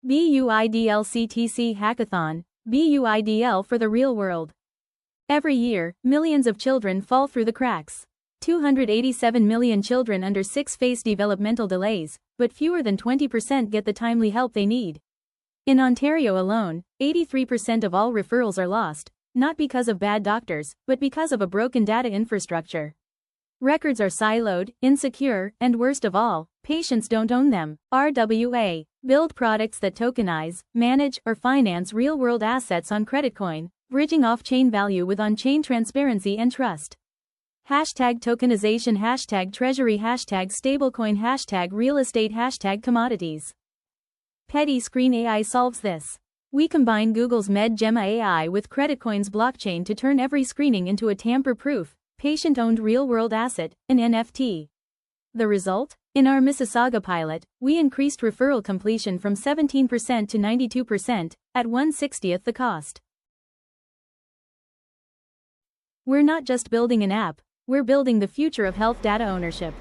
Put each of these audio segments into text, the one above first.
BUIDL CTC Hackathon, BUIDL for the real world. Every year, millions of children fall through the cracks. 287 million children under 6 face developmental delays, but fewer than 20% get the timely help they need. In Ontario alone, 83% of all referrals are lost, not because of bad doctors, but because of a broken data infrastructure. Records are siloed, insecure, and worst of all, patients don't own them. RWA. Build products that tokenize, manage, or finance real-world assets on CreditCoin, bridging off-chain value with on-chain transparency and trust. Hashtag tokenization, hashtag treasury, hashtag stablecoin, hashtag real estate, hashtag commodities. PediScreen AI solves this. We combine Google's Gemma AI with CreditCoin's blockchain to turn every screening into a tamper-proof, patient-owned real-world asset, an NFT. The result? In our Mississauga pilot, we increased referral completion from 17% to 92%, at 1/60th the cost. We're not just building an app, we're building the future of health data ownership.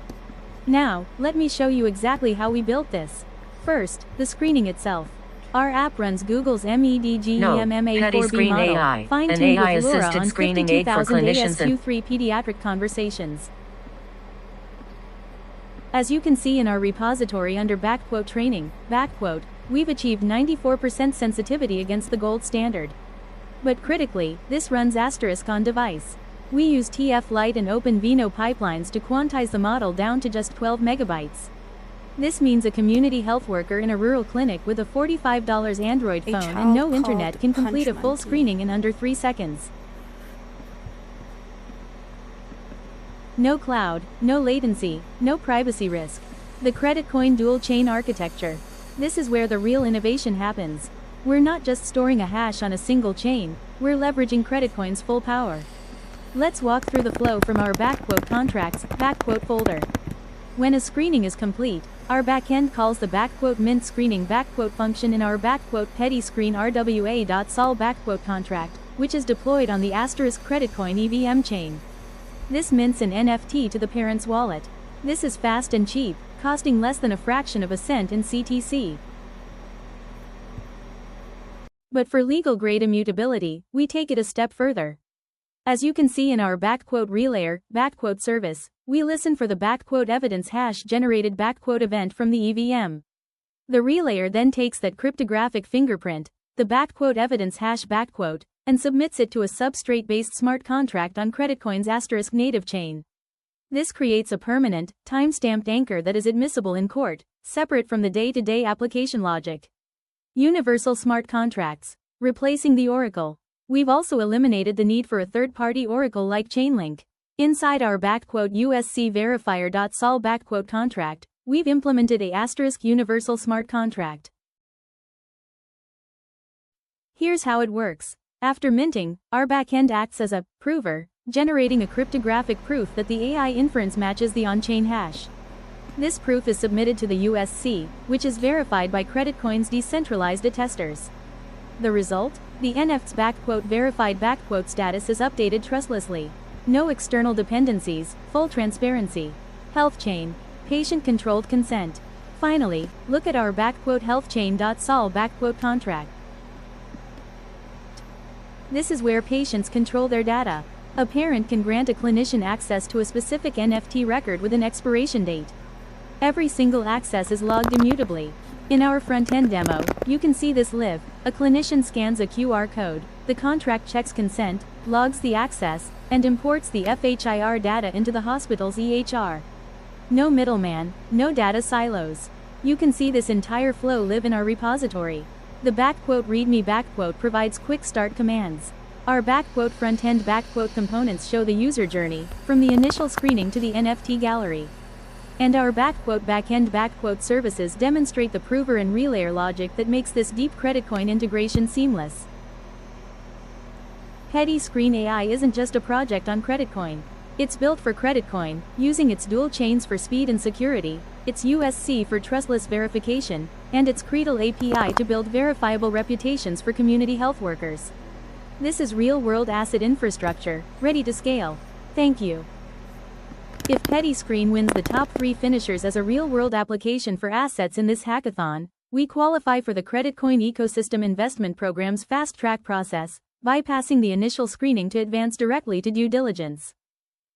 Now, let me show you exactly how we built this. First, the screening itself. Our app runs Google's MEDGEMMA4B model, fine-tuned with LoRa on 52,000 ASQ3 pediatric conversations. As you can see in our repository under _training, we've achieved 94% sensitivity against the gold standard. But critically, this runs * on device. We use TF-Lite and OpenVINO pipelines to quantize the model down to just 12 megabytes. This means a community health worker in a rural clinic with a $45 Android phone and no internet can complete a full screening in under 3 seconds. No cloud, no latency, no privacy risk. The CreditCoin dual-chain architecture. This is where the real innovation happens. We're not just storing a hash on a single chain, we're leveraging CreditCoin's full power. Let's walk through the flow from our _contracts folder. When a screening is complete, our backend calls the _mint screening function in our PediScreen RWA.sol contract, which is deployed on the *CreditCoin EVM chain. This mints an NFT to the parent's wallet. This is fast and cheap, costing less than a fraction of a cent in CTC. But for legal-grade immutability, we take it a step further. As you can see in our _relayer service, we listen for the evidence hash-generated event from the EVM. The relayer then takes that cryptographic fingerprint, the evidence hash and submits it to a substrate-based smart contract on CreditCoin's * native chain. This creates a permanent, time-stamped anchor that is admissible in court, separate from the day-to-day application logic. Universal smart contracts. Replacing the oracle. We've also eliminated the need for a third-party oracle like Chainlink. Inside our _USC verifier.sol contract, we've implemented a * universal smart contract. Here's how it works. After minting, our backend acts as a prover, generating a cryptographic proof that the AI inference matches the on-chain hash. This proof is submitted to the USC, which is verified by CreditCoin's decentralized attesters. The result? The NFT's verified status is updated trustlessly. No external dependencies, full transparency. Health chain. Patient-controlled consent. Finally, look at our healthchain.sol contract. This is where patients control their data. A parent can grant a clinician access to a specific NFT record with an expiration date. Every single access is logged immutably. In our front-end demo, you can see this live. A clinician scans a QR code, the contract checks consent, logs the access, and imports the FHIR data into the hospital's EHR. No middleman, no data silos. You can see this entire flow live in our repository. The readme provides quick start commands. Our front-end components show the user journey, from the initial screening to the NFT gallery. And our backend services demonstrate the prover and relayer logic that makes this deep CreditCoin integration seamless. PediScreen AI isn't just a project on CreditCoin. It's built for CreditCoin, using its dual chains for speed and security, its USC for trustless verification, and its Credit API to build verifiable reputations for community health workers. This is real-world asset infrastructure, ready to scale. Thank you. If PediScreen wins the top 3 finishers as a real-world application for assets in this hackathon, We qualify for the CreditCoin ecosystem investment program's fast-track process, bypassing the initial screening to advance directly to due diligence.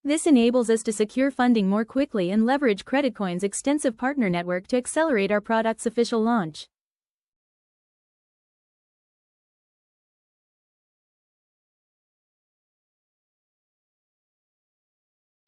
This enables us to secure funding more quickly and leverage CreditCoin's extensive partner network to accelerate our product's official launch.